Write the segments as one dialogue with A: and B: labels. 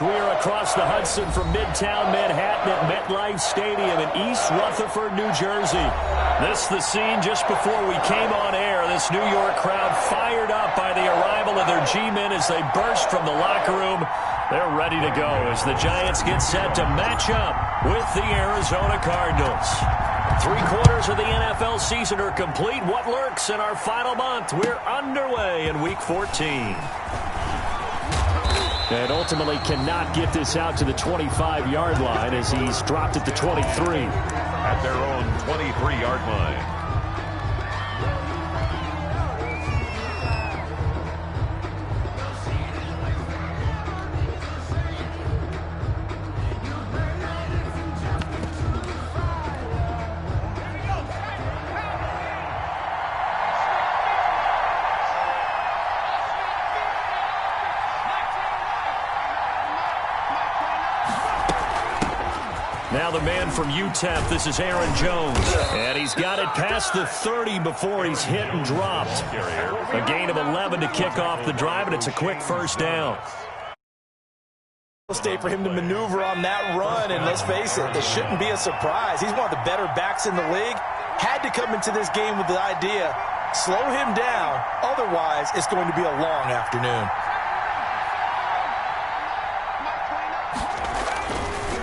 A: We are across the Hudson from Midtown Manhattan at MetLife Stadium in East Rutherford, New Jersey. This is the scene just before we came on air. This New York crowd fired up by the arrival of their G-men as they burst from the locker room. They're ready to go as the Giants get set to match up with the Arizona Cardinals. 3/4 of the NFL season are complete. What lurks in our final month? We're underway in Week 14. And ultimately cannot get this out to the 25-yard line as he's dropped at the 23.
B: At their own 23-yard line.
A: Now the man from UTEP, this is Aaron Jones. And he's got it past the 30 before he's hit and dropped. A gain of 11 to kick off the drive, and it's a quick first down.
C: Stay for him to maneuver on that run, and let's face it, this shouldn't be a surprise. He's one of the better backs in the league. Had to come into this game with the idea, slow him down, otherwise it's going to be a long afternoon.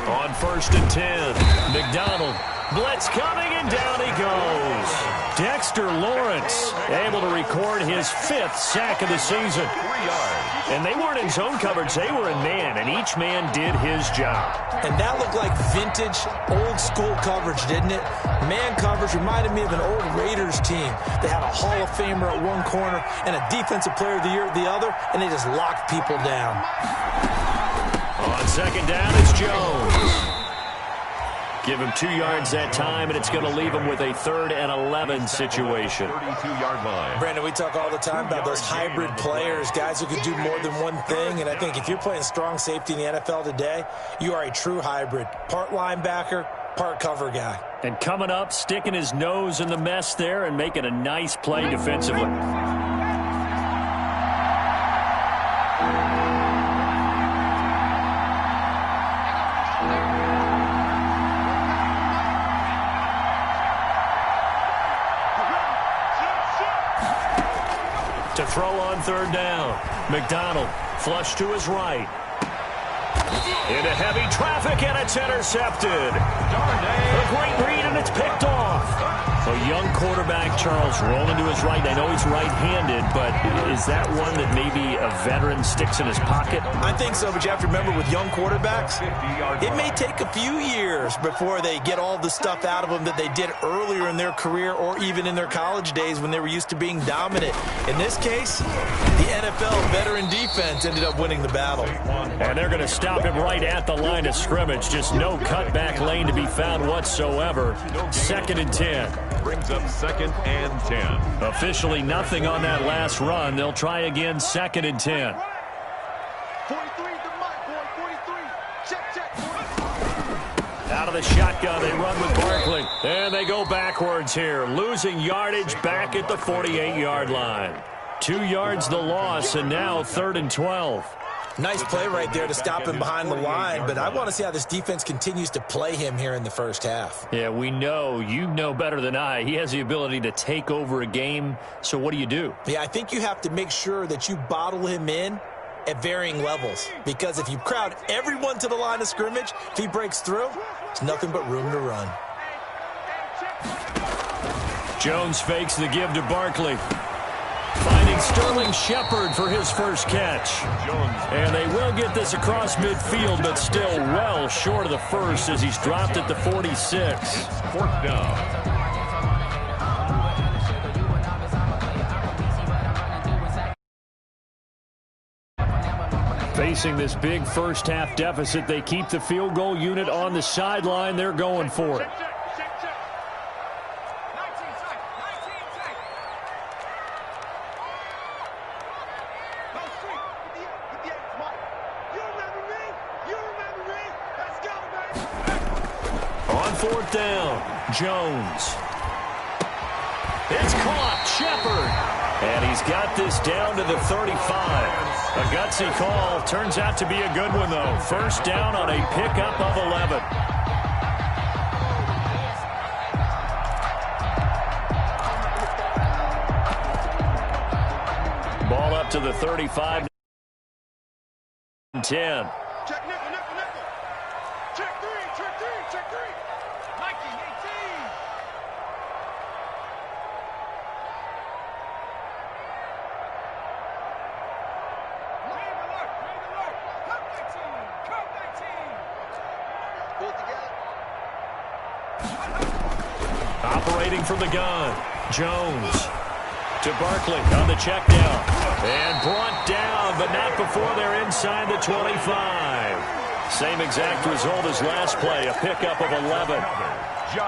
A: On 1st and 10, McDonald, blitz coming, and down he goes. Dexter Lawrence able to record his 5th sack of the season.
B: 3 yards.
A: And they weren't in zone coverage, they were in man, and each man did his job.
C: And that looked like vintage, old-school coverage, didn't it? Man coverage reminded me of an old Raiders team. They had a Hall of Famer at one corner and a Defensive Player of the Year at the other, and they just locked people down.
A: On 2nd down, it's Jones. Give him 2 yards that time, and it's going to leave him with a 3rd and 11 situation.
B: 32-yard line.
C: Brandon, we talk all the time about those hybrid players, guys who can do more than one thing, and I think if you're playing strong safety in the NFL today, you are a true hybrid. Part linebacker, part cover guy.
A: And coming up, sticking his nose in the mess there and making a nice play defensively. To throw on 3rd down. McDonald flush to his right. Into heavy traffic, and it's intercepted. A great read, and it's picked off. A young quarterback, Charles, rolling to his right. I know he's right-handed, but is that one that maybe a veteran sticks in his pocket?
C: I think so, but you have to remember with young quarterbacks, it may take a few years before they get all the stuff out of them that they did earlier in their career or even in their college days when they were used to being dominant. In this case, the NFL veteran defense ended up winning the battle.
A: And they're going to stop him right at the line of scrimmage. Just no cutback lane to be found whatsoever. 2nd and 10.
B: Brings up 2nd and 10.
A: Officially nothing on that last run. They'll try again, 2nd and 10.
D: 43, check.
A: Out of the shotgun, they run with Barkley. And they go backwards here, losing yardage back at the 48-yard line. 2 yards the loss, and now 3rd and 12.
C: Nice play right there to stop him behind the line, but I want to see how this defense continues to play him here in the first half.
A: Yeah, we know, you know better than I, he has the ability to take over a game, so what do?
C: Yeah, I think you have to make sure that you bottle him in at varying levels, because if you crowd everyone to the line of scrimmage, if he breaks through, there's nothing but room to run.
A: Jones fakes the give to Barkley. Finding Sterling Shepard for his first catch. And they will get this across midfield, but still well short of the first as he's dropped at the 46.
B: 4th down.
A: Facing this big first half deficit, they keep the field goal unit on the sideline. They're going for it. On 4th down, Jones. It's caught, Shepard. And he's got this down to the 35. A gutsy call. Turns out to be a good one, though. First down on a pickup of 11. Ball up to the 35. 10.
D: Check nickel, nickel, nickel. Check three, check three, check three. Nike, 18. Raven alert, Raven alert. Cut 19, cut 19. Pull together.
A: Operating from the gun. Jones to Barkley on the check down. And brought down, but not before they're inside the 25. Same exact result as last play, a pickup of 11.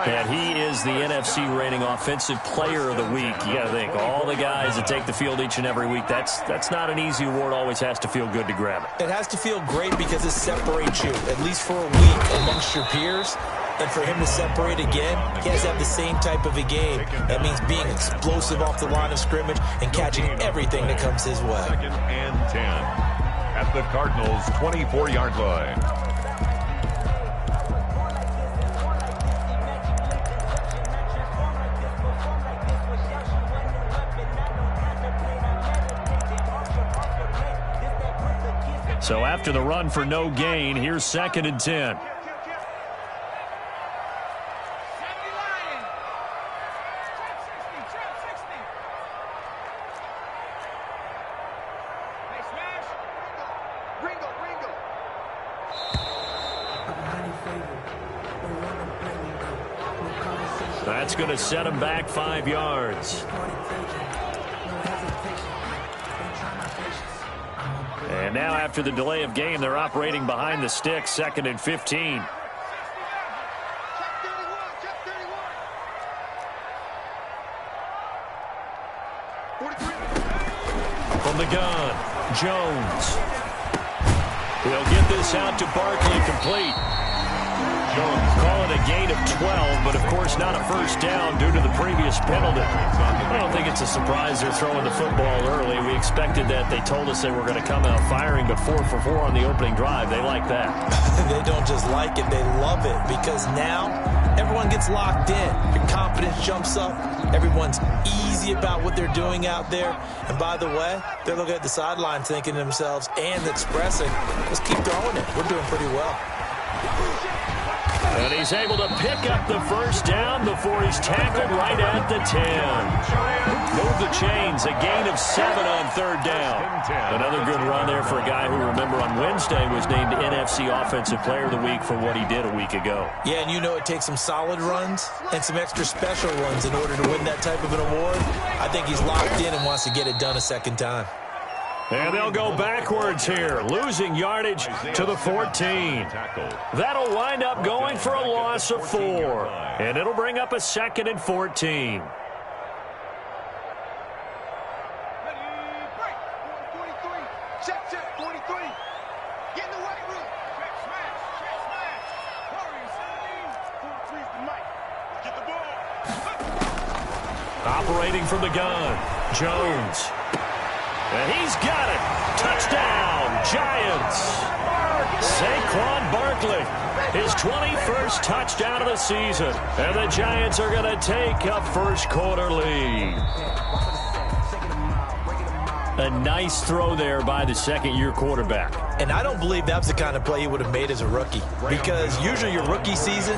A: And he is the NFC reigning offensive player of the week. You got to think, all the guys that take the field each and every week, that's not an easy award. Always has to feel good to grab it.
C: It has to feel great because it separates you, at least for a week, amongst your peers. And for him to separate again, he has to have the same type of a game. That means being explosive off the line of scrimmage and catching everything that comes his way.
B: Second and 10 at the Cardinals' 24-yard line.
A: So after the run for no gain, here's second and 10. That's going to set him back 5 yards. And now after the delay of game, they're operating behind the sticks, second and 15. From the gun, Jones. He'll get this out to Barkley, complete. Call it a gain of 12, but of course not a first down due to the previous penalty. I don't think it's a surprise they're throwing the football early. We expected that. They told us they were going to come out firing, but 4 for 4 on the opening drive. They like that.
C: They don't just like it, they love it, because now everyone gets locked in. Your confidence jumps up. Everyone's easy about what they're doing out there. And by the way, they're looking at the sideline thinking to themselves and expressing, let's keep throwing it. We're doing pretty well.
A: And he's able to pick up the first down before he's tackled right at the 10. Move the chains, a gain of 7 on third down. Another good run there for a guy who, remember, on Wednesday was named NFC Offensive Player of the Week for what he did a week ago.
C: Yeah, and you know it takes some solid runs and some extra special runs in order to win that type of an award. I think he's locked in and wants to get it done a second time.
A: And they'll go backwards here, losing yardage to the 14. That'll wind up going for a loss of 4. And it'll bring up a second and 14.
D: Check, check, 43. Get in the weight room. Check, smash, check, smash. Hurry, 17. 43's the mic. Get the ball.
A: Operating from the gun, Jones. And he's got it. Touchdown, Giants. Saquon Barkley, his 21st touchdown of the season. And the Giants are going to take a first-quarter lead. A nice throw there by the second-year quarterback.
C: And I don't believe that was the kind of play he would have made as a rookie, because usually your rookie season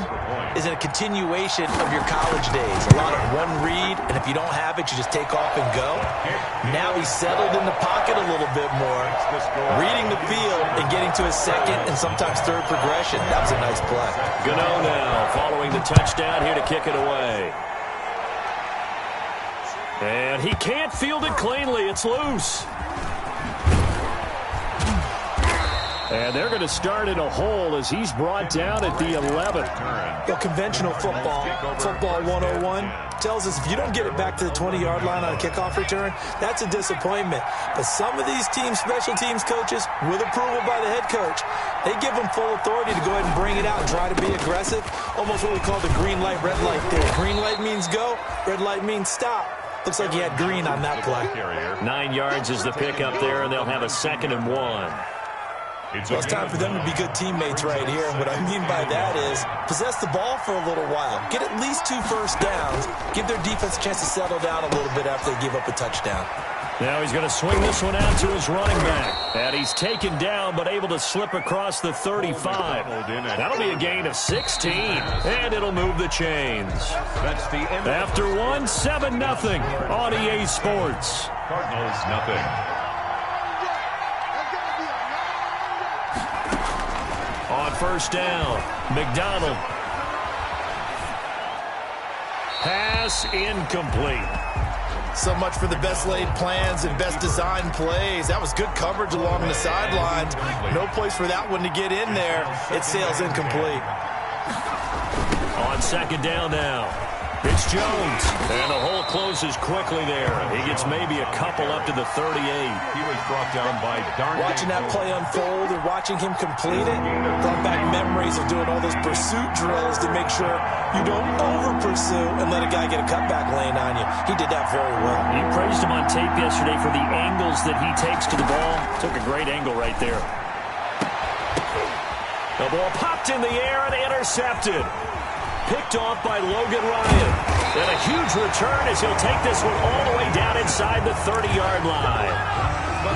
C: is a continuation of your college days. A lot of one read, and if you don't have it, you just take off and go. Now he's settled in the pocket a little bit more, reading the field and getting to his second and sometimes third progression. That was a nice play.
A: Gano now following the touchdown here to kick it away. And he can't field it cleanly. It's loose. And they're going to start in a hole as he's brought down at the 11.
C: Well, conventional football 101, tells us if you don't get it back to the 20-yard line on a kickoff return, that's a disappointment. But some of these teams, special teams coaches, with approval by the head coach, they give them full authority to go ahead and bring it out and try to be aggressive. Almost what we call the green light, red light theory. Green light means go, red light means stop. Looks like he had green on that play.
A: 9 yards is the pickup there, and they'll have a 2nd and 1.
C: Well, it's time for them to be good teammates right here. And what I mean by that is possess the ball for a little while. Get at least 2 first downs. Give their defense a chance to settle down a little bit after they give up a touchdown.
A: Now he's going to swing this one out to his running back. And he's taken down but able to slip across the 35. That'll be a gain of 16. And it'll move the chains.
B: That's the end.
A: After 1, 7-0 on EA Sports.
B: Cardinals, nothing.
A: On first down, McDonald. Pass incomplete.
C: So much for the best laid plans and best designed plays. That was good coverage along the sidelines. No place for that one to get in there. It sails incomplete.
A: On second down now, it's Jones. And the hole closes quickly there. He gets maybe a couple up to the 38.
B: He was brought down by Darnay.
C: Watching that play unfold and watching him complete it brought back memories of doing all those pursuit drills to make sure you don't over-pursue and let a guy get a cutback lane on you. He did that very well.
A: You praised him on tape yesterday for the angles that he takes to the ball. Took a great angle right there. The ball popped in the air and intercepted. Picked off by Logan Ryan. And a huge return as he'll take this one all the way down inside the 30-yard line.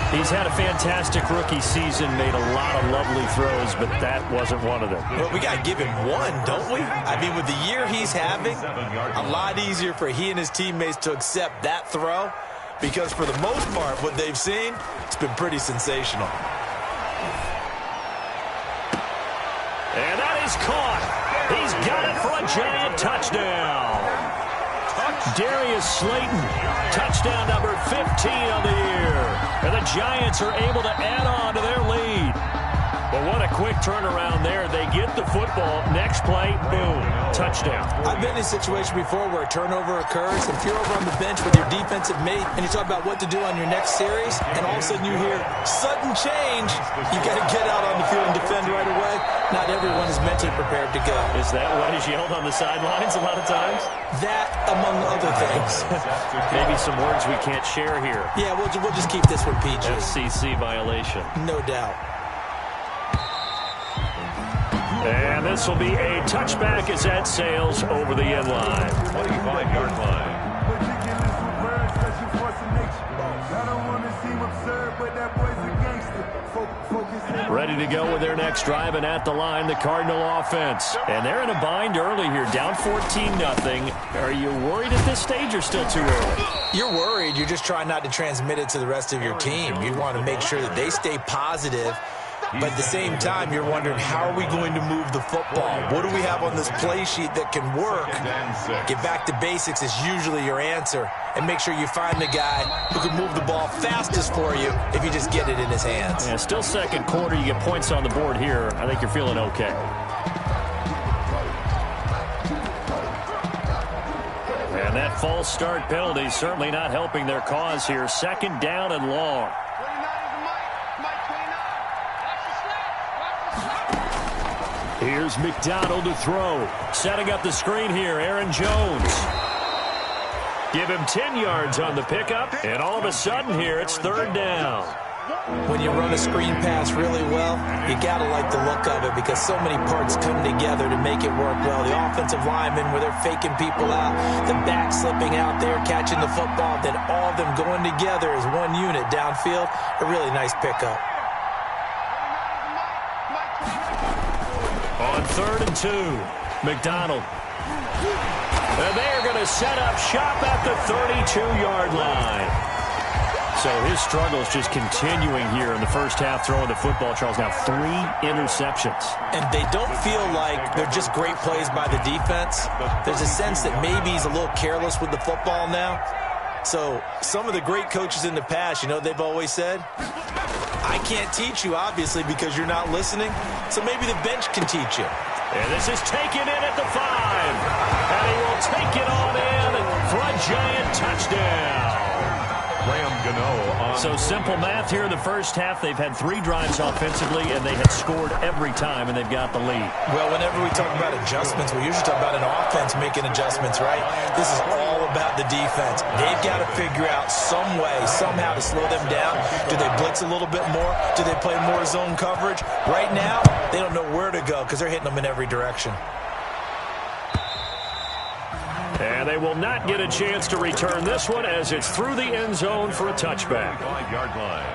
A: He's had a fantastic rookie season, made a lot of lovely throws, but that wasn't one of them.
C: Well, we got to give him one, don't we? I mean, with the year he's having, a lot easier for he and his teammates to accept that throw because for the most part, what they've seen, it's been pretty sensational.
A: And that is caught. He's got it for a giant touchdown. Darius Slayton, touchdown number 15 on the year. And the Giants are able to add on to their lead. But what a quick turnaround there. They get the football. Next play, boom, touchdown.
C: I've been in a situation before where a turnover occurs. If you're over on the bench with your defensive mate and you talk about what to do on your next series, and all of a sudden you hear sudden change, you got to get out on the field and defend right away. Not everyone is mentally prepared to go.
A: Is that what is yelled on the sidelines a lot of times?
C: That, among other things.
A: Maybe some words we can't share here.
C: Yeah, we'll just keep this one PG.
A: FCC violation.
C: No doubt.
A: And this will be a touchback as that sails over the end line.
B: 25-yard line.
A: Ready to go with their next drive, and at the line, the Cardinal offense. And they're in a bind early here, down 14-0. Are you worried at this stage or still too early?
C: You're worried. You're just trying not to transmit it to the rest of your team. You want to make sure that they stay positive. But at the same time, you're wondering, how are we going to move the football? What do we have on this play sheet that can work? Get back to basics is usually your answer. And make sure you find the guy who can move the ball fastest for you if you just get it in his hands.
A: Yeah, still second quarter. You get points on the board here. I think you're feeling okay. And that false start penalty is certainly not helping their cause here. Second down and long. Here's McDonald to throw. Setting up the screen here, Aaron Jones. Give him 10 yards on the pickup, and all of a sudden here, it's third down.
C: When you run a screen pass really well, you got to like the look of it because so many parts come together to make it work well. The offensive linemen, where they're faking people out, the back slipping out there, catching the football, then all of them going together as one unit downfield. A really nice pickup.
A: On 3rd and 2, McDonald. And they're going to set up shop at the 32-yard line. So his struggles just continuing here in the first half, throwing the football. Charles, now 3 interceptions.
C: And they don't feel like they're just great plays by the defense. There's a sense that maybe he's a little careless with the football now. So some of the great coaches in the past, you know, they've always said, I can't teach you, obviously, because you're not listening. So maybe the bench can teach you.
A: And this is taken in at the 5. And he will take it on in for a giant touchdown. So simple math here in the first half. They've had 3 drives offensively, and they have scored every time, and they've got the lead.
C: Well, whenever we talk about adjustments, we usually talk about an offense making adjustments, right? This is all about the defense. They've got to figure out some way, somehow to slow them down. Do they blitz a little bit more? Do they play more zone coverage? Right now, they don't know where to go because they're hitting them in every direction.
A: And they will not get a chance to return this one as it's through the end zone for a touchback.
B: 5-yard line.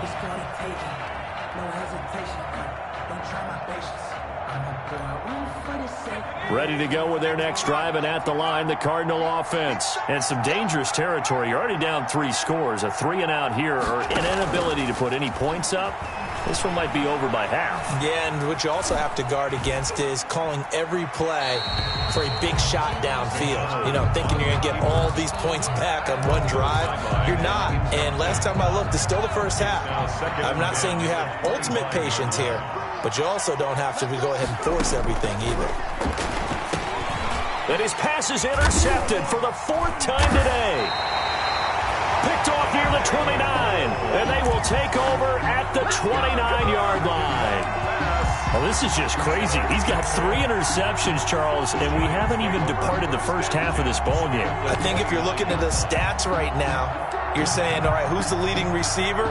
A: Ready to go with their next drive, and at the line, the Cardinal offense. And some dangerous territory. You're already down 3 scores. A 3-and-out here, or an inability to put any points up. This one might be over by half. Yeah, and what you also have to guard against is calling every play for a big shot downfield. You know, thinking you're going to get all these points back on one drive. You're not. And last time I looked, it's still the first half. I'm not saying you have ultimate patience here, but you also don't have to go ahead and force everything either. And his pass is intercepted for the 4th time today. Picked off near the 29, and they will take over at the 29-yard line. Well, this is just crazy. He's got 3 interceptions, Charles, and we haven't even departed the first half of this ball game.
C: I think if you're looking at the stats right now, you're saying, all right, who's the leading receiver?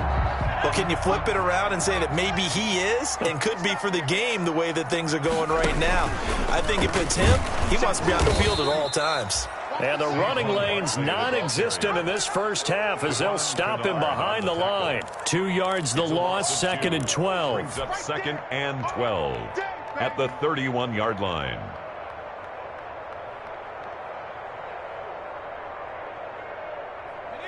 C: Well, can you flip it around and say that maybe he is and could be for the game the way that things are going right now? I think if it's him, he wants to be on the field at all times.
A: And the running lane's non-existent in this first half as they'll stop him behind the line. 2 yards the loss, 2nd and 12.
B: Brings up 2nd and 12 at the 31-yard line.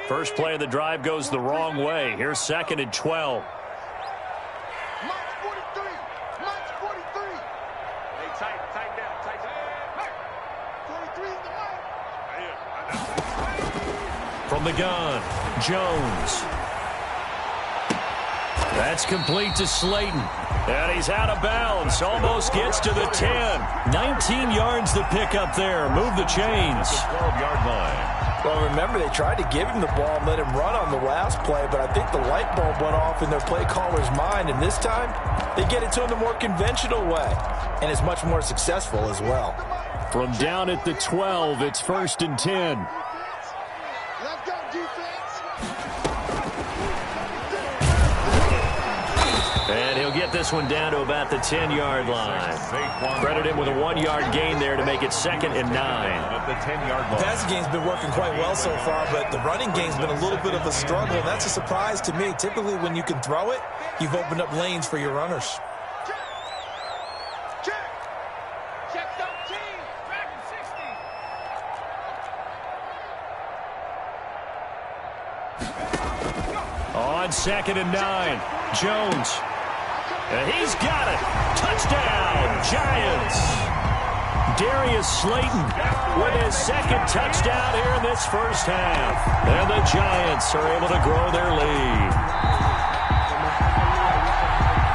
A: First play of the drive goes the wrong way. Here's 2nd and 12.
D: March 43. March 43. Hey, tight down. 43 is the mark.
A: From the gun, Jones. That's complete to Slayton. And he's out of bounds. Almost gets to the 10. 19 yards to pick up there. Move the chains.
B: 12-yard line.
C: Well, remember, they tried to give him the ball and let him run on the last play, but I think the light bulb went off in their play caller's mind, and this time they get it to him the more conventional way, and it's much more successful as well.
A: From down at the 12, it's 1st and 10.
D: Let's go, defense.
A: And he'll get this one down to about the 10-yard line. Credit him with a 1-yard gain there to make it 2nd and 9.
B: At the 10-yard line.
C: The passing game's been working quite well so far, but the running game's been a little bit of a struggle, and that's a surprise to me. Typically, when you can throw it, you've opened up lanes for your runners.
D: Check 13. Back in 60.
A: On 2nd and 9, Jones. And he's got it. Touchdown, Giants. Darius Slayton with his 2nd touchdown here in this first half. And the Giants are able to grow their lead.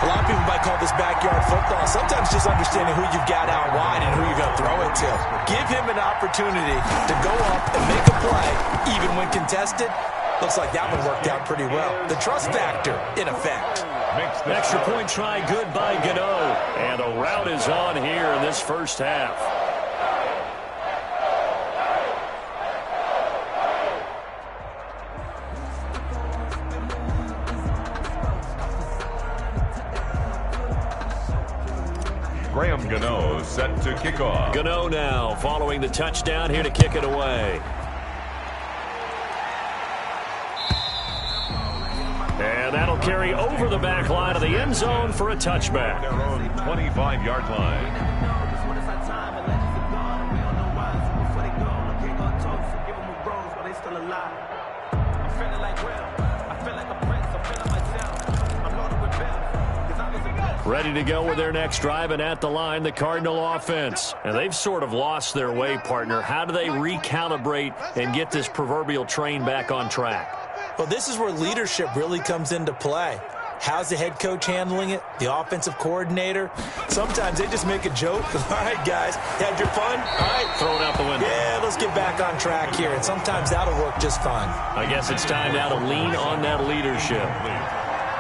C: A lot of people might call this backyard football. Sometimes just understanding who you've got out wide and who you're going to throw it to. Give him an opportunity to go up and make a play, even when contested. Looks like that one worked out pretty well. The trust factor, in effect.
A: Extra point try good by Gano. And the route is on here in this first half.
B: Graham Gano set to kick off.
A: Gano now following the touchdown here to kick it away. And that'll carry over the back line of the end zone for a touchback.
B: Their own 25-yard line.
A: Ready to go with their next drive, and at the line, the Cardinal offense. And they've sort of lost their way, partner. How do they recalibrate and get this proverbial train back on track?
C: Well, this is where leadership really comes into play. How's the head coach handling it? The offensive coordinator? Sometimes they just make a joke. All right, guys, had your fun? All right.
A: Throw it out the window.
C: Yeah, let's get back on track here. And sometimes that'll work just fine.
A: I guess it's time now to lean on that leadership.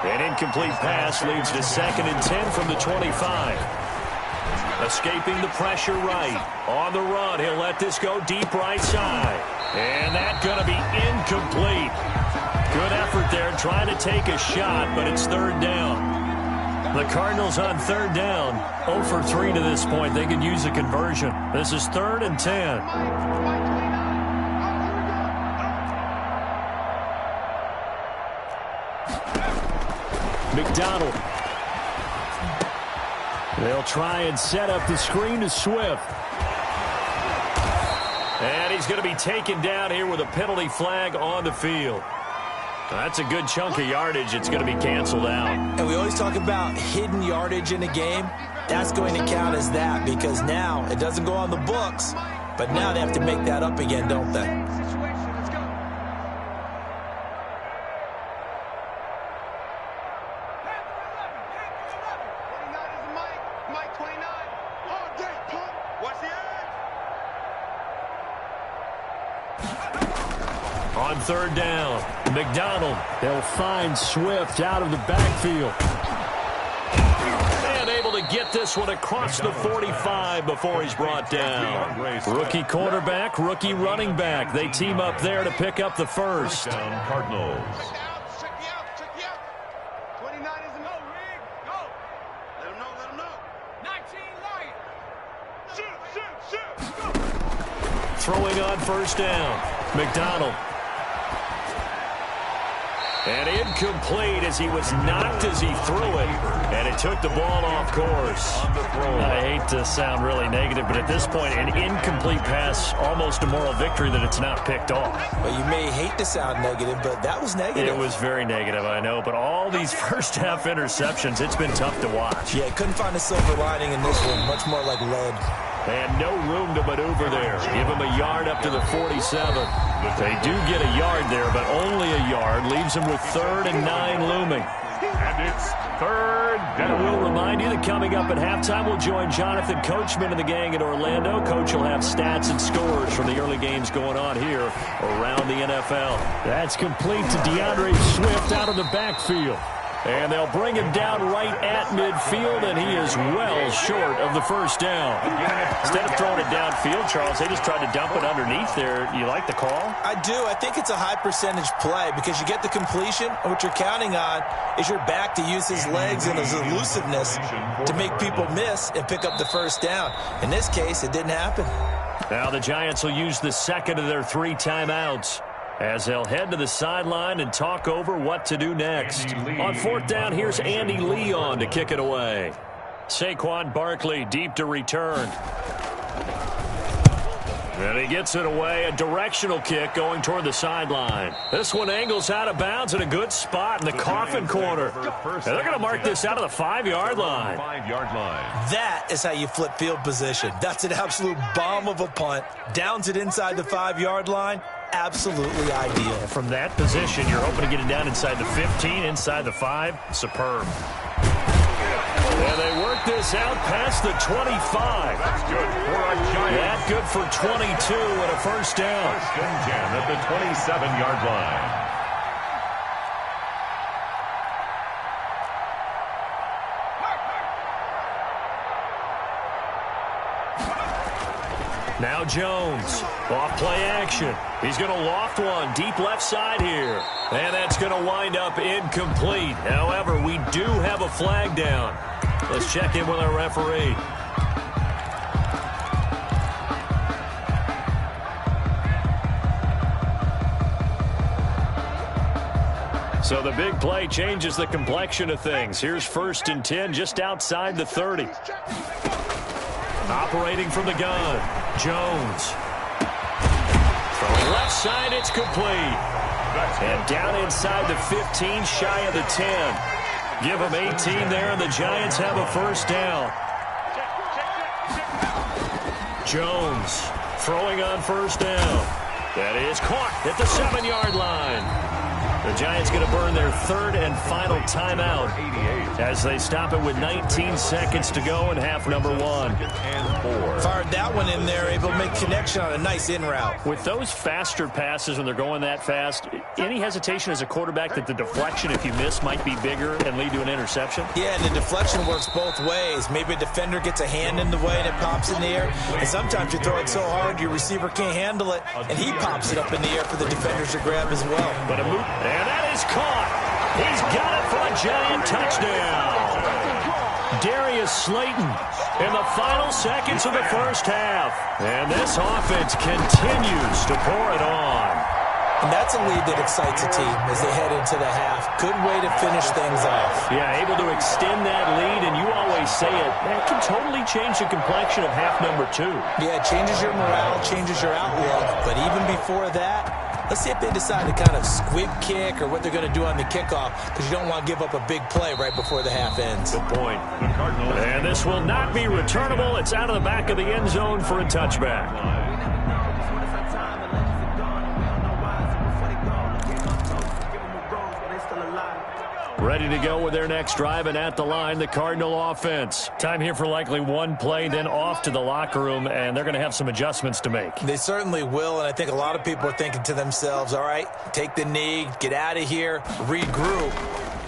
A: An incomplete pass leads to 2nd and 10 from the 25. Escaping the pressure right. On the run, he'll let this go deep right side. And that's going to be incomplete. Good effort there trying to take a shot, but it's 3rd down. The Cardinals on 3rd down. 0 for 3 to this point. They could use a conversion. This is 3rd and 10. McDonald. They'll try and set up the screen to Swift. And he's going to be taken down here with a penalty flag on the field. That's a good chunk of yardage. It's going to be canceled out.
C: And we always talk about hidden yardage in a game. That's going to count as that because now it doesn't go on the books, but now they have to make that up again, don't they?
A: On 3rd down, McDonald. They'll find Swift out of the backfield. And able to get this one across the 45 before he's brought down. Rookie quarterback, rookie running back. They team up there to pick up the first.
B: Cardinals.
D: Check me out. 29 is a no, Rig. Go. Let him know. 19 Lion. Shoot. Go.
A: Throwing on 1st down, McDonald. And incomplete as he was knocked as he threw it. And it took the ball off course. I hate to sound really negative, but at this point, an incomplete pass, almost a moral victory that it's not picked off.
C: Well, you may hate to sound negative, but that was negative.
A: It was very negative, I know. But all these first-half interceptions, it's been tough to watch.
C: Yeah, couldn't find a silver lining in this one. Much more like lead.
A: And no room to maneuver there. Give him a yard up to the 47. They do get a yard there, but only a yard. Leaves them with 3rd and 9 looming.
B: And it's 3rd down.
A: And we'll remind you that coming up at halftime, we'll join Jonathan Coachman and the gang in Orlando. Coach will have stats and scores from the early games going on here around the NFL. That's complete to DeAndre Swift out of the backfield. And they'll bring him down right at midfield, and he is well short of the 1st down. Instead of throwing it downfield, Charles, they just tried to dump it underneath there. You like the call?
C: I do. I think it's a high-percentage play because you get the completion, and what you're counting on is your back to use his legs and his elusiveness to make people miss and pick up the 1st down. In this case, it didn't happen.
A: Now the Giants will use the 2nd of their 3 timeouts, as they'll head to the sideline and talk over what to do next. On 4th down, here's Andy Leon to kick it away. Saquon Barkley deep to return. And he gets it away, a directional kick going toward the sideline. This one angles out of bounds in a good spot in the coffin corner. And they're going to mark this out of the 5-yard line.
C: That is how you flip field position. That's an absolute bomb of a punt. Downs it inside the 5-yard line. Absolutely ideal.
A: From that position, you're hoping to get it down inside the 15, inside the 5. Superb. And they work this out past the 25.
B: That's good for a Giant.
A: That good for 22 and a 1st down.
B: 1st and 10 at the 27-yard line.
A: Now Jones, off play action. He's going to loft one deep left side here. And that's going to wind up incomplete. However, we do have a flag down. Let's check in with our referee. So the big play changes the complexion of things. Here's 1st and 10 just outside the 30. Operating from the gun, Jones. Throwing left side, it's complete. And down inside the 15, shy of the 10. Give them 18 there, and the Giants have a 1st down. Jones throwing on 1st down. That is caught at the 7-yard line. The Giants going to burn their third and final timeout as they stop it with 19 seconds to go in half number one.
C: Fired that one in there, able to make connection on a nice in route.
A: With those faster passes when they're going that fast, any hesitation as a quarterback that the deflection, if you miss, might be bigger and lead to an interception?
C: Yeah, and the deflection works both ways. Maybe a defender gets a hand in the way and it pops in the air. And sometimes you throw it so hard your receiver can't handle it, and he pops it up in the air for the defenders to grab as well.
A: But and that is caught. He's got it for a Giant touchdown. Darius Slayton in the final seconds of the first half. And this offense continues to pour it on.
C: And that's a lead that excites a team as they head into the half. Good way to finish things off.
A: Yeah, able to extend that lead, and you always say it, that can totally change the complexion of half number two.
C: Yeah, it changes your morale, changes your outlook. But even before that, let's see if they decide to kind of squib kick or what they're going to do on the kickoff, because you don't want to give up a big play right before the half ends.
A: Good point. And this will not be returnable. It's out of the back of the end zone for a touchback. Ready to go with their next drive, and at the line, the Cardinal offense. Time here for likely one play, then off to the locker room, and they're going to have some adjustments to make.
C: They certainly will, and I think a lot of people are thinking to themselves, all right, take the knee, get out of here, regroup.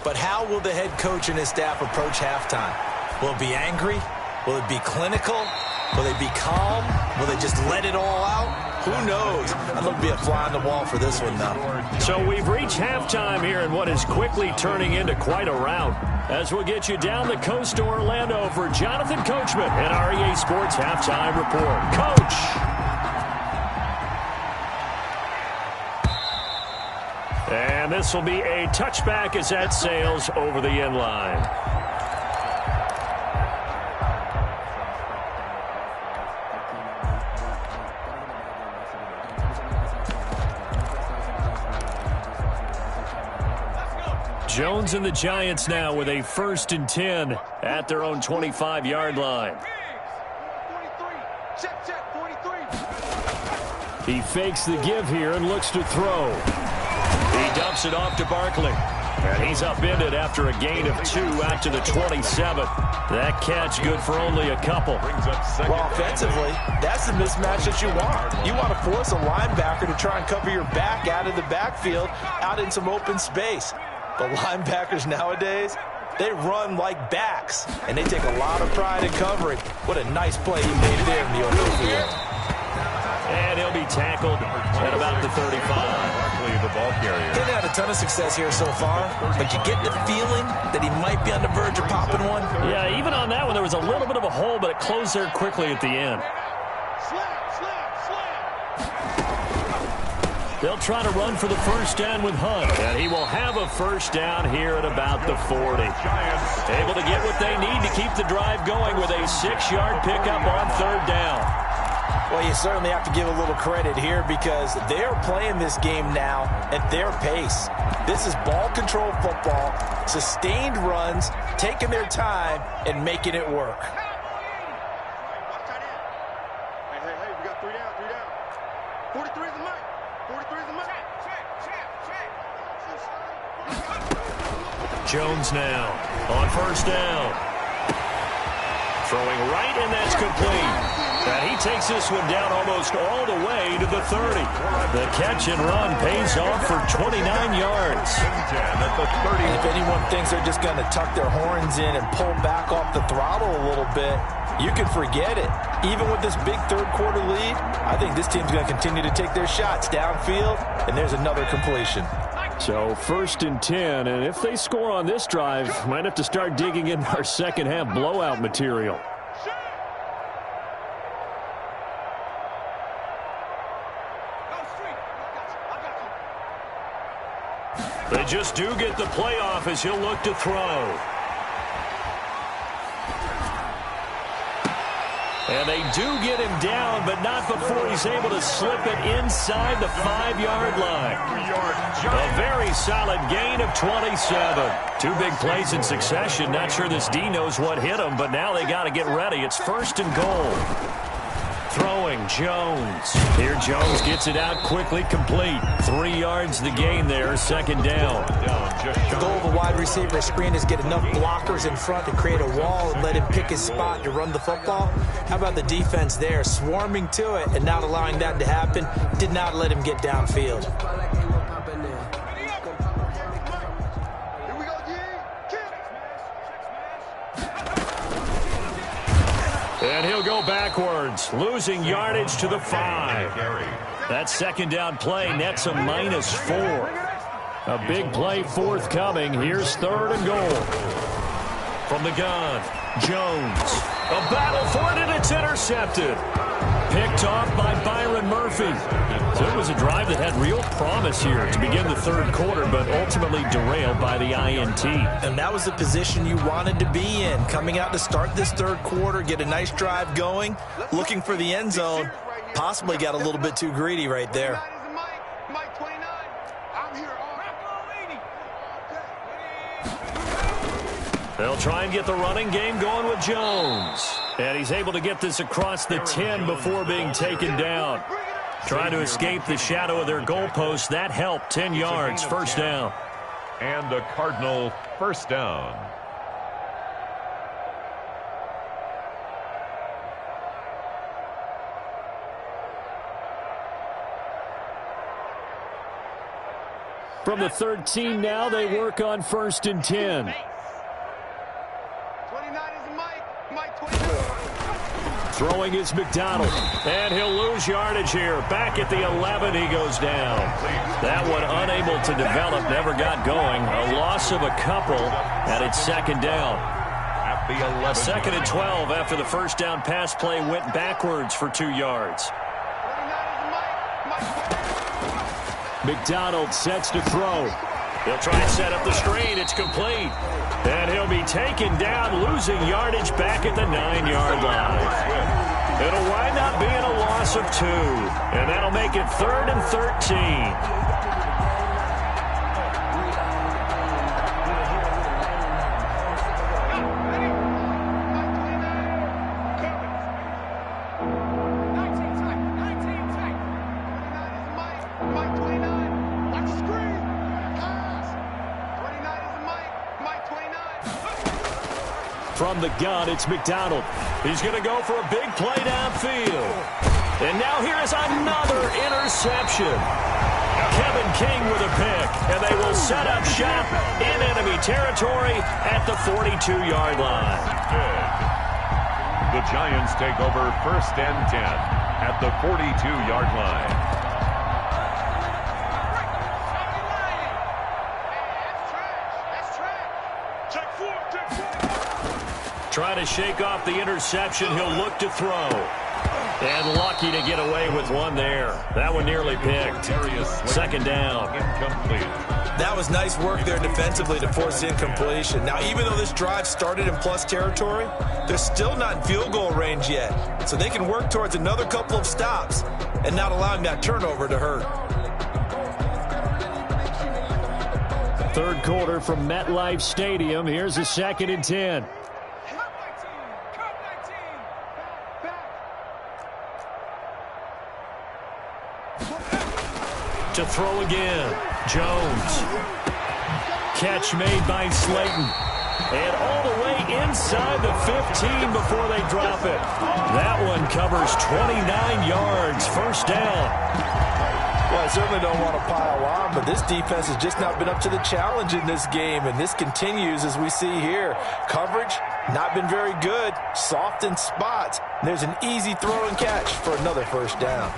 C: But how will the head coach and his staff approach halftime? Will it be angry? Will it be clinical? Will they be calm? Will they just let it all out? Who knows? I'd love to be a fly on the wall for this one, though.
A: So we've reached halftime here in what is quickly turning into quite a rout. As we'll get you down the coast to Orlando for Jonathan Coachman and our EA Sports Halftime Report. Coach! And this will be a touchback as that sails over the end line. Jones and the Giants now with a 1st and 10 at their own 25-yard line. He fakes the give here and looks to throw. He dumps it off to Barkley. And he's upended after a gain of 2 out to the 27. That catch good for only a couple.
C: Well, offensively, that's the mismatch that you want. You want to force a linebacker to try and cover your back out of the backfield, out in some open space. But linebackers nowadays, they run like backs, and they take a lot of pride in covering. What a nice play he made there in the open field.
A: And he'll be tackled at about the 35.
B: The ball carrier.
C: He didn't have a ton of success here so far, but you get the feeling that he might be on the verge of popping one.
A: Yeah, even on that one, there was a little bit of a hole, but it closed there quickly at the end. They'll try to run for the first down with Hunt, and he will have a first down here at about the 40. Able to get what they need to keep the drive going with a 6-yard pickup on 3rd down.
C: Well, you certainly have to give a little credit here because they're playing this game now at their pace. This is ball control football, sustained runs, taking their time, and making it work.
D: Hey, we got 3 down, 3 down. 43 is the mic. 43 is the mic.
A: Jones now on 1st down. Throwing right, and that's complete. And he takes this one down almost all the way to the 30. The catch and run pays off for 29 yards.
C: And if anyone thinks they're just going to tuck their horns in and pull back off the throttle a little bit, you can forget it. Even with this big 3rd quarter lead, I think this team's going to continue to take their shots downfield, and there's another completion.
A: So 1st and 10, and if they score on this drive, might have to start digging in our second half blowout material. They just do get the playoff as he'll look to throw. And they do get him down, but not before he's able to slip it inside the 5-yard line. A very solid gain of 27. 2 big plays in succession. Not sure this D knows what hit him, but now they got to get ready. It's 1st and goal. Throwing again. Jones. Here Jones gets it out quickly, complete. 3 yards the gain there, second down.
C: The goal of a wide receiver screen is get enough blockers in front to create a wall and let him pick his spot to run the football. How about the defense there, swarming to it and not allowing that to happen? Did not let him get downfield.
A: And he'll go backwards, losing yardage to the 5. That second down play nets a -4. A big play forthcoming. Here's 3rd and goal. From the gun, Jones. A battle for it, and it's intercepted. Picked off by Byron Murphy. So it was a drive that had real promise here to begin the 3rd quarter, but ultimately derailed by the INT.
C: And that was the position you wanted to be in. Coming out to start this 3rd quarter, get a nice drive going, looking for the end zone. Possibly got a little bit too greedy right there.
A: They'll try and get the running game going with Jones. And he's able to get this across the 10 before being taken down. Trying to escape the shadow of their goalpost. That helped. 10 yards, first down.
B: And a Cardinal first down.
A: From the 13 now, they work on 1st and 10. Throwing is McDonald, and he'll lose yardage here. Back at the 11, he goes down. That one unable to develop, never got going. A loss of a couple, and it's second down.
B: At the 11.
A: 2nd and 12 after the first down pass play went backwards for 2 yards. McDonald sets to throw. He'll try and set up the screen. It's complete. And he'll be taken down, losing yardage back at the 9-yard line. It'll wind up being a loss of 2. And that'll make it 3rd and 13. From the gun, it's McDonald. He's going to go for a big play downfield. And now here is another interception. Kevin King with a pick, and they will set up shop in enemy territory at the 42-yard line.
B: The Giants take over 1st and 10 at the 42-yard line.
A: Trying to shake off the interception. He'll look to throw. And lucky to get away with one there. That one nearly picked. Second down.
B: Incomplete.
C: That was nice work there defensively to force incompletion. Now, even though this drive started in plus territory, they're still not in field goal range yet. So they can work towards another couple of stops and not allowing that turnover to hurt.
A: 3rd quarter from MetLife Stadium. Here's a 2nd and 10. To throw again. Jones. Catch made by Slayton. And all the way inside the 15 before they drop it. That one covers 29 yards. First down.
C: Well, I certainly don't want to pile on, but this defense has just not been up to the challenge in this game, and this continues as we see here. Coverage, not been very good. Soft in spots. There's an easy throw and catch for another first down.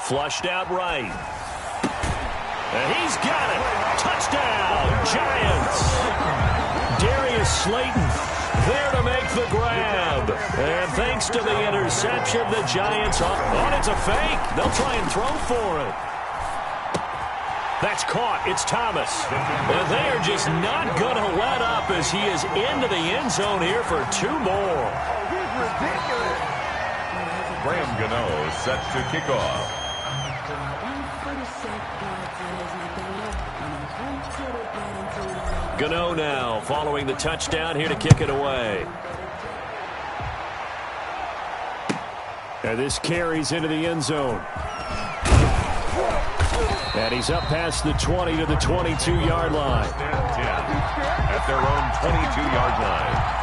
A: Flushed out right. And he's got it. Touchdown, Giants. Darius Slayton there to make the grab. And thanks to the interception, the Giants on it's a fake. They'll try and throw for it. That's caught. It's Thomas. And they are just not going to let up as he is into the end zone here for 2 more.
B: Graham Gano set to kick off.
A: Gano now following the touchdown here to kick it away. And this carries into the end zone. And he's up past the 20 to the 22-yard line.
B: 10 at their own 22-yard line.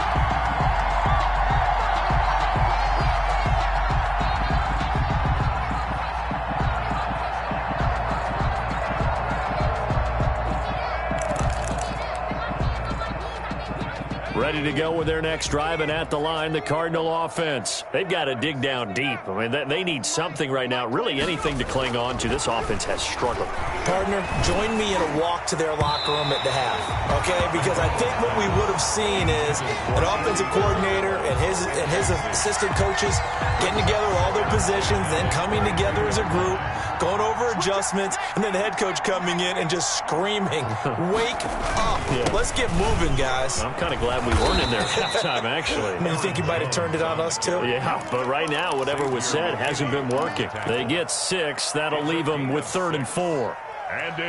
A: Ready to go with their next drive, and at the line, the Cardinal offense. They've got to dig down deep. I mean, they need something right now, really anything to cling on to. This offense has struggled.
C: Partner, join me in a walk to their locker room at the half, okay? Because I think what we would have seen is an offensive coordinator and his assistant coaches getting together with all their positions, then coming together as a group, going over adjustments, and then the head coach coming in and just screaming, wake up. Yeah. Let's get moving, guys.
A: I'm kind of glad we weren't in there at halftime, actually.
C: I mean, you think you might have turned it on us, too?
A: Yeah, but right now, whatever was said hasn't been working. They get 6. That'll leave them with 3rd and 4.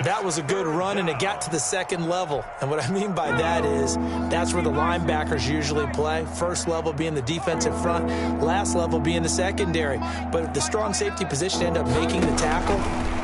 C: That was a good run, and it got to the second level. And what I mean by that is that's where the linebackers usually play. First level being the defensive front, last level being the secondary. But the strong safety position end up making the tackle,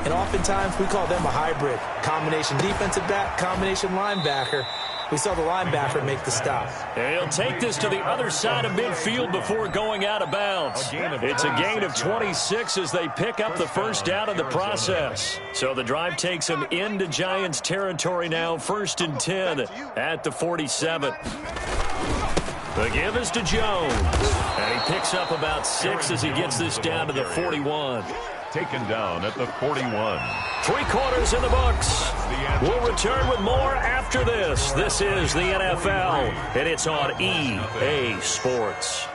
C: and oftentimes we call them a hybrid. Combination defensive back, combination linebacker. We saw the linebacker make the stop.
A: He'll take this to the other side of midfield before going out of bounds. It's a gain of 26 as they pick up the first down in the process. So the drive takes them into Giants territory now, 1st and 10 at the 47. The give is to Jones. And he picks up about 6 as he gets this down to the 41.
B: Taken down at the 41.
A: 3 quarters in the books. We'll return with more after this. This is the NFL, and it's on EA Sports.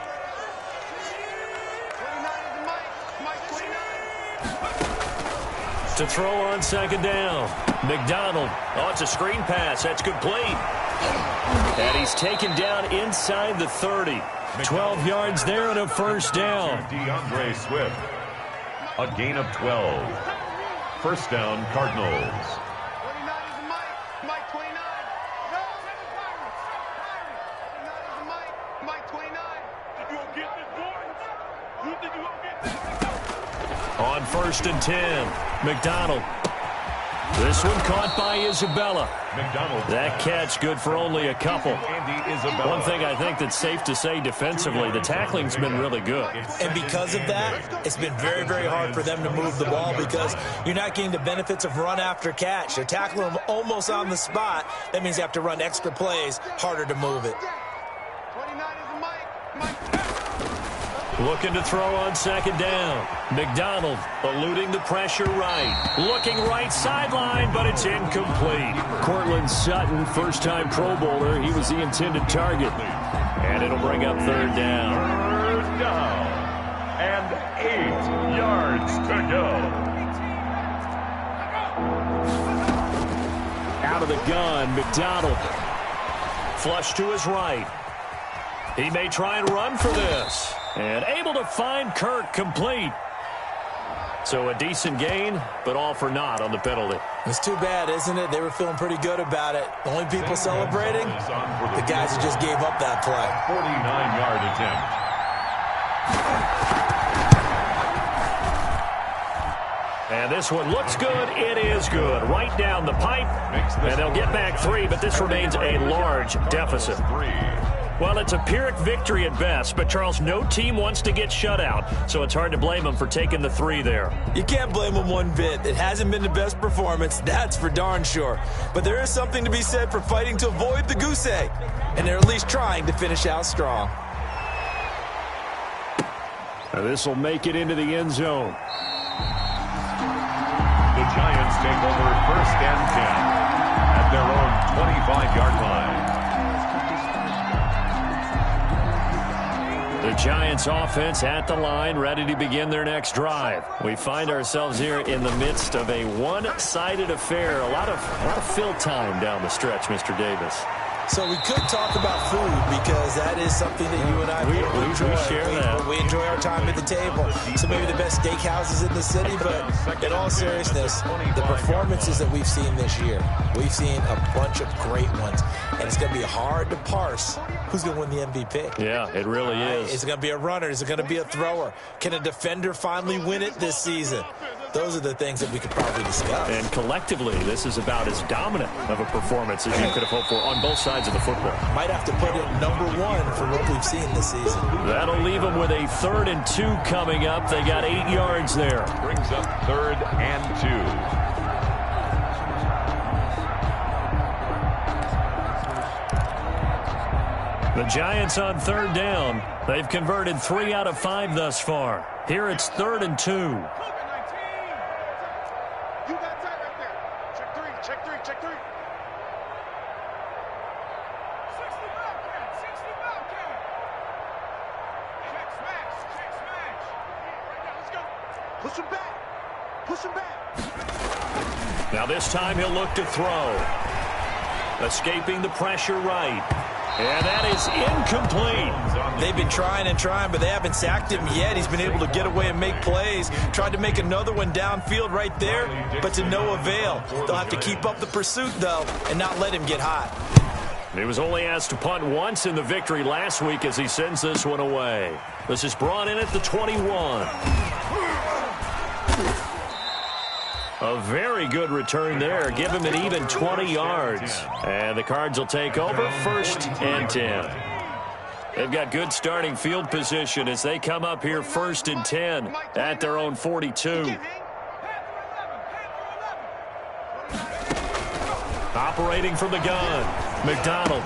A: To throw on 2nd down. McDonald. Oh, it's a screen pass. That's complete. And he's taken down inside the 30. 12 yards there and a 1st down.
B: DeAndre Swift. A gain of 12. 1st down, Cardinals.
A: On 1st and 10, McDonald. This one caught by Isabella. That catch good for only a couple. One thing I think that's safe to say defensively, the tackling's been really good.
C: And because of that, it's been very, very hard for them to move the ball because you're not getting the benefits of run after catch. They're tackling them almost on the spot. That means you have to run extra plays, harder to move it.
A: Looking to throw on 2nd down. McDonald eluding the pressure right. Looking right sideline, but it's incomplete. Cortland Sutton, first-time Pro Bowler. He was the intended target. And it'll bring up 3rd down.
B: 3rd down. And 8 yards to go.
A: Out of the gun, McDonald. Flush to his right. He may try and run for this. And able to find Kirk complete. So a decent gain, but all for naught on the penalty.
C: It's too bad, isn't it? They were feeling pretty good about it. The only people celebrating, the guys who just gave up that play.
B: 49-yard attempt.
A: And this one looks good. It is good. Right down the pipe. And they'll get back 3, but this remains a large deficit. Well, it's a Pyrrhic victory at best, but, Charles, no team wants to get shut out, so it's hard to blame them for taking the 3 there.
C: You can't blame them one bit. It hasn't been the best performance, that's for darn sure. But there is something to be said for fighting to avoid the goose egg, and they're at least trying to finish out strong.
A: Now this will make it into the end zone.
B: The Giants take over 1st and 10 at their own 25-yard line.
A: The Giants offense at the line, ready to begin their next drive. We find ourselves here in the midst of a one-sided affair. A lot of fill time down the stretch, Mr. Davis.
C: So we could talk about food because that is something that you and I
A: we share that.
C: We enjoy our time at the table. So maybe the best steakhouses in the city, but in all seriousness, the performances that we've seen this year, we've seen a bunch of great ones, and it's going to be hard to parse who's going to win the MVP.
A: Yeah, it really is.
C: Is it going to be a runner? Is it going to be a thrower? Can a defender finally win it this season? Those are the things that we could probably discuss.
A: And collectively, this is about as dominant of a performance as you could have hoped for on both sides of the football.
C: Might have to put it #1 for what we've seen this season.
A: That'll leave them with a 3rd and 2 coming up. They got 8 yards there.
B: Brings up 3rd and 2.
A: The Giants on 3rd down. They've converted 3 out of 5 thus far. Here it's 3rd and 2.
D: Push him back. Push him back.
A: Now this time he'll look to throw. Escaping the pressure right. And that is incomplete.
C: They've been trying and trying, but they haven't sacked him yet. He's been able to get away and make plays. Tried to make another one downfield right there, but to no avail. They'll have to keep up the pursuit, though, and not let him get hot.
A: He was only asked to punt once in the victory last week as he sends this one away. This is brought in at the 21. A very good return there. Give him an even 20 yards. And the Cards will take over 1st and 10. They've got good starting field position as they come up here 1st and 10 at their own 42. Operating from the gun, McDonald.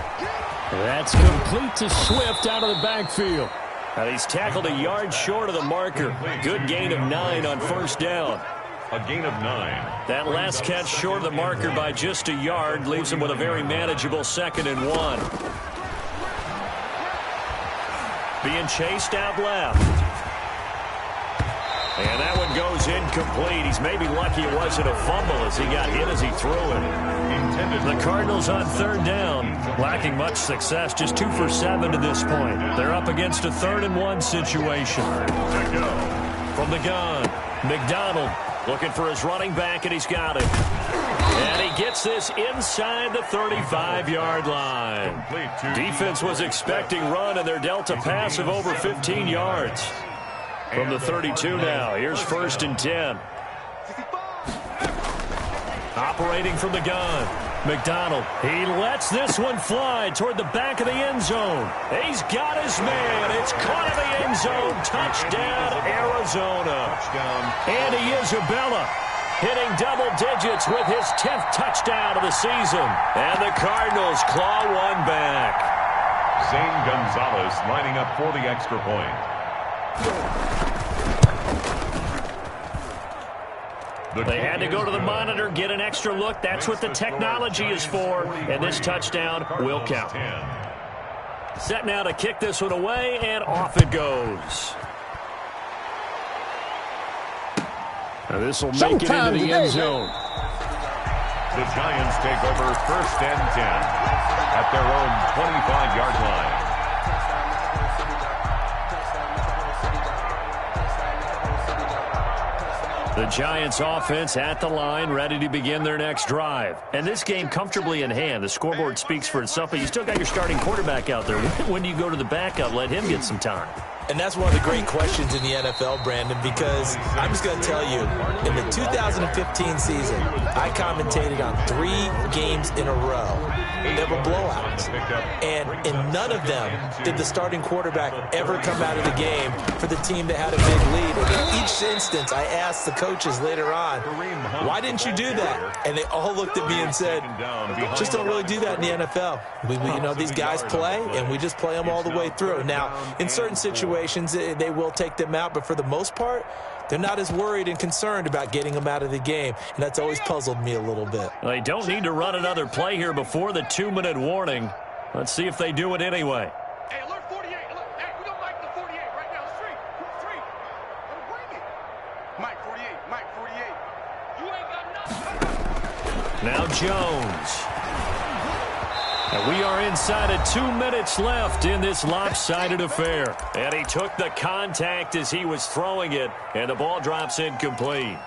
A: That's complete to Swift out of the backfield. And he's tackled a yard short of the marker. Good gain of 9 on 1st down.
B: A gain of 9.
A: That last catch short of the marker by just a yard leaves him with a very manageable 2nd and 1. Being chased out left. And that one goes incomplete. He's maybe lucky it wasn't a fumble as he got hit as he threw it. The Cardinals on 3rd down, lacking much success, just 2 for 7 to this point. They're up against a 3rd and 1 situation. From the gun, McDonald looking for his running back, and he's got it. And he gets this inside the 35-yard line. Defense was expecting run, and they're dealt a pass of over 15 yards. From the 32 now, here's 1st and 10. Operating from the gun, McDonald. He lets this one fly toward the back of the end zone. He's got his man. It's caught in the end zone. Touchdown, Arizona. Andy Isabella hitting double digits with his 10th touchdown of the season. And the Cardinals claw one back.
B: Zane Gonzalez lining up for the extra point.
A: They had to go to the monitor, get an extra look. That's what the technology is for. And this touchdown will count. Set now to kick this one away, and off it goes. Now this will make it into the end zone.
B: The Giants take over 1st and 10 at their own 25-yard line.
A: The Giants offense at the line, ready to begin their next drive. And this game comfortably in hand. The scoreboard speaks for itself, but you still got your starting quarterback out there. When do you go to the backup? Let him get some time.
C: And that's one of the great questions in the NFL, Brandon, because I'm just going to tell you, in the 2015 season, I commentated on 3 games in a row. They were blowouts. And in none of them did the starting quarterback ever come out of the game for the team that had a big lead. And in each instance, I asked the coaches later on, why didn't you do that? And they all looked at me and said, just don't really do that in the NFL. You know, these guys play, and we just play them all the way through. Now, in certain situations, they will take them out, but for the most part, they're not as worried and concerned about getting them out of the game, and that's always puzzled me a little bit.
A: They don't need to run another play here before the 2-minute warning. Let's see if they do it anyway.
D: Hey, alert 48. Alert. Hey, we don't like the 48 right now. Street. I'm bringing it. Mike 48. Mike 48. You ain't got nothing.
A: Now Jones. And we are inside of 2 minutes left in this lopsided affair. And he took the contact as he was throwing it, and the ball drops incomplete.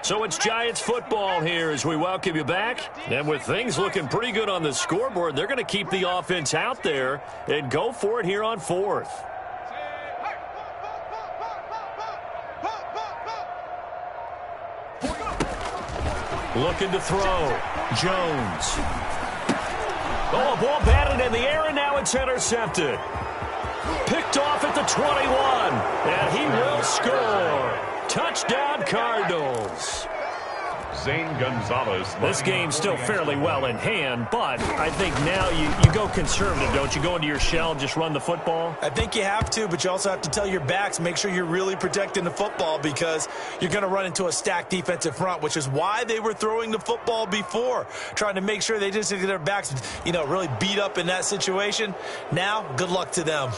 A: So it's Giants football here as we welcome you back. And with things looking pretty good on the scoreboard, they're going to keep the offense out there and go for it here on 4th. Looking to throw. Jones. Oh, a ball batted in the air, and now it's intercepted. Picked off at the 21, and he will score. Touchdown, Cardinals.
B: Zane Gonzalez.
A: This game's still fairly well in hand, but I think now you go conservative, don't you? Go into your shell and just run the football?
C: I think you have to, but you also have to tell your backs, make sure you're really protecting the football because you're going to run into a stacked defensive front, which is why they were throwing the football before, trying to make sure they didn't get their backs, really beat up in that situation. Now, good luck to them.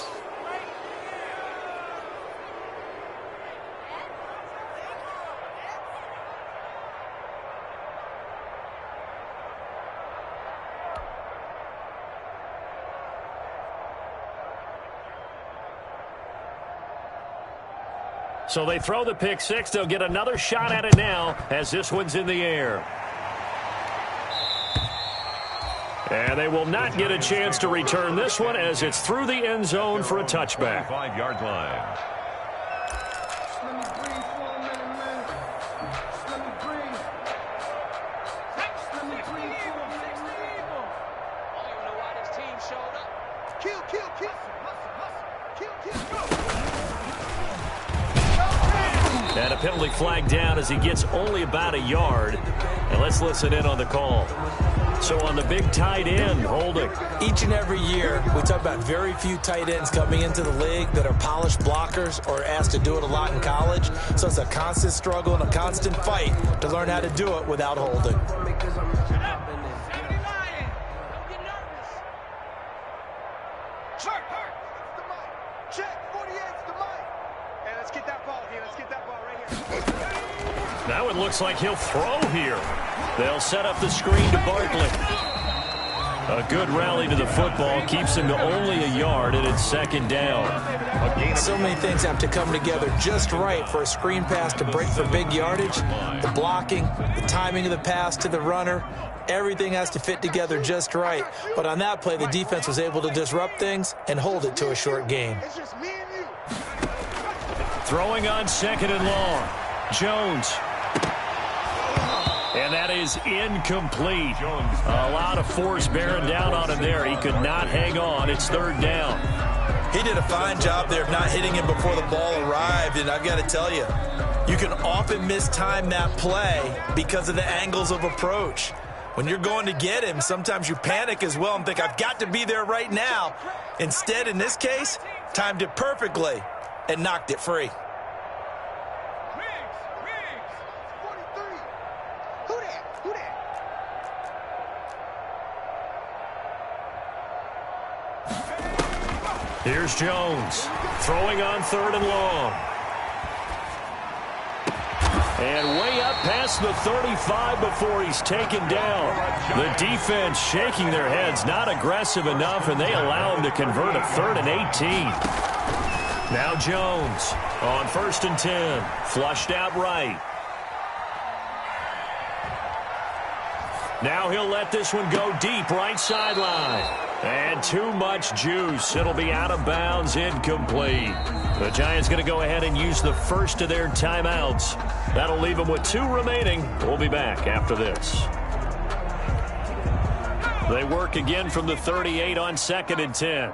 A: So they throw the pick six. They'll get another shot at it now as this one's in the air. And they will not get a chance to return this one as it's through the end zone for a touchback.
B: 5-yard line.
A: And a penalty flag down as he gets only about a yard. And let's listen in on the call. So on the big tight end, holding.
C: Each and every year, we talk about very few tight ends coming into the league that are polished blockers or asked to do it a lot in college. So it's a constant struggle and a constant fight to learn how to do it without holding.
A: Now it looks like he'll throw here. They'll set up the screen to Barkley. A good rally to the football keeps him to only a yard, and it's second down.
C: So many things have to come together just right for a screen pass to break for big yardage. The blocking, the timing of the pass to the runner, everything has to fit together just right. But on that play, the defense was able to disrupt things and hold it to a short gain.
A: Throwing on second and long. Jones. And that is incomplete. A lot of force bearing down on him there. He could not hang on. It's third down.
C: He did a fine job there of not hitting him before the ball arrived. And I've got to tell you, you can often mistime that play because of the angles of approach. When you're going to get him, sometimes you panic as well and think, I've got to be there right now. Instead, in this case, timed it perfectly and knocked it free.
A: Here's Jones, throwing on third and long. And way up past the 35 before he's taken down. The defense shaking their heads, not aggressive enough, and they allow him to convert a 3rd and 18. Now Jones on 1st and 10, flushed out right. Now he'll let this one go deep right sideline. And too much juice. It'll be out of bounds, incomplete. The Giants going to go ahead and use the first of their timeouts. That'll leave them with 2 remaining. We'll be back after this. They work again from the 38 on 2nd and 10.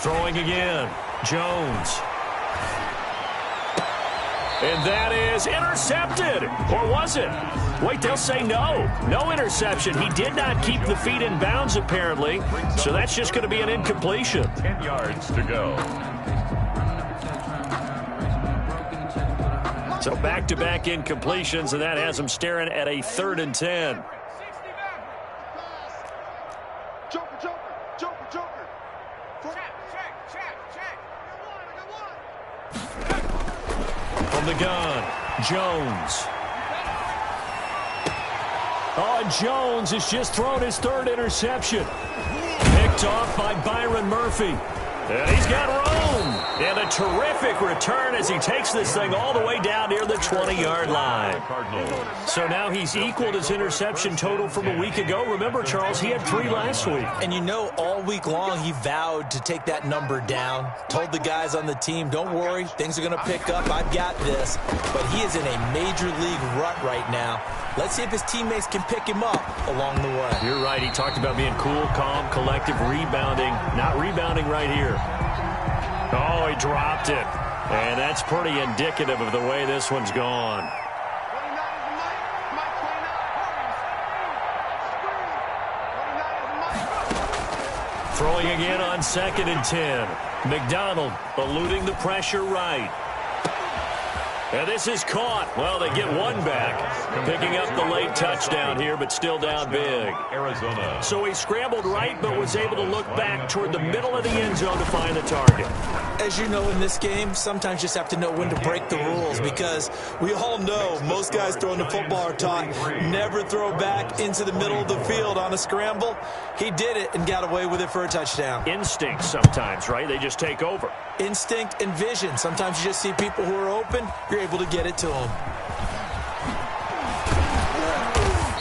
A: Throwing again. Jones. And that is intercepted. Or was it? Wait, they'll say no. No interception. He did not keep the feet in bounds, apparently. So that's just going to be an incompletion.
B: 10 yards to go.
A: So back-to-back incompletions, and that has him staring at a 3rd and 10.
D: Joker, Joker, Joker, Joker. Check.
A: From the gun, Jones. Oh, and Jones has just thrown his 3rd interception. Picked off by Byron Murphy. And he's got room. And a terrific return as he takes this thing all the way down near the 20-yard line. So now he's equaled his interception total from a week ago. Remember, Charles, he had 3 last week.
C: And you know, all week long he vowed to take that number down. Told the guys on the team, don't worry, things are going to pick up. I've got this. But he is in a major league rut right now. Let's see if his teammates can pick him up along the way.
A: You're right. He talked about being cool, calm, collective, rebounding. Not rebounding right here. Oh, he dropped it. And that's pretty indicative of the way this one's gone. Throwing again on 2nd and 10. McDonald eluding the pressure right. And this is caught. Well, they get one back. Picking up the late touchdown here, but still down big.
B: Arizona.
A: So he scrambled right, but was able to look back toward the middle of the end zone to find the target.
C: As you know, in this game, sometimes you just have to know when to break the rules, because we all know most guys throwing the football are taught never throw back into the middle of the field on a scramble. He did it and got away with it for a touchdown.
A: Instinct sometimes, right? They just take over.
C: Instinct and vision. Sometimes you just see people who are open, you're able to get it to them.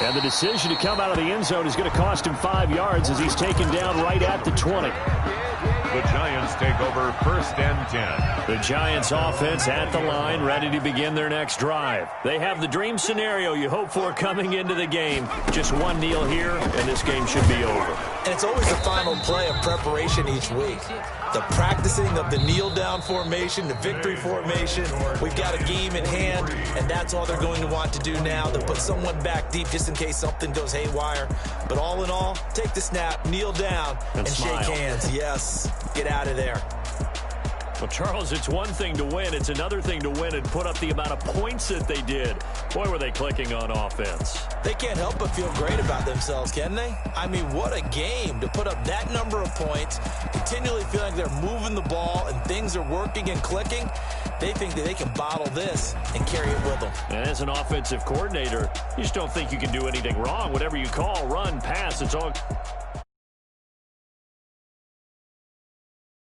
A: And the decision to come out of the end zone is going to cost him 5 yards as he's taken down right at the 20.
B: The Giants take over 1st and 10.
A: The Giants offense at the line, ready to begin their next drive. They have the dream scenario you hope for coming into the game. Just one kneel here, and this game should be over.
C: And it's always the final play of preparation each week. The practicing of the kneel-down formation, the victory formation. We've got a game in hand, and that's all they're going to want to do now. They'll put someone back deep just in case something goes haywire. But all in all, take the snap, kneel down, and shake hands. Yes, get out of there.
A: Well, Charles, it's one thing to win. It's another thing to win and put up the amount of points that they did. Boy, were they clicking on offense.
C: They can't help but feel great about themselves, can they? I mean, what a game to put up that number of points, continually feeling like they're moving the ball and things are working and clicking. They think that they can bottle this and carry it with them.
A: And as an offensive coordinator, you just don't think you can do anything wrong. Whatever you call, run, pass, it's all...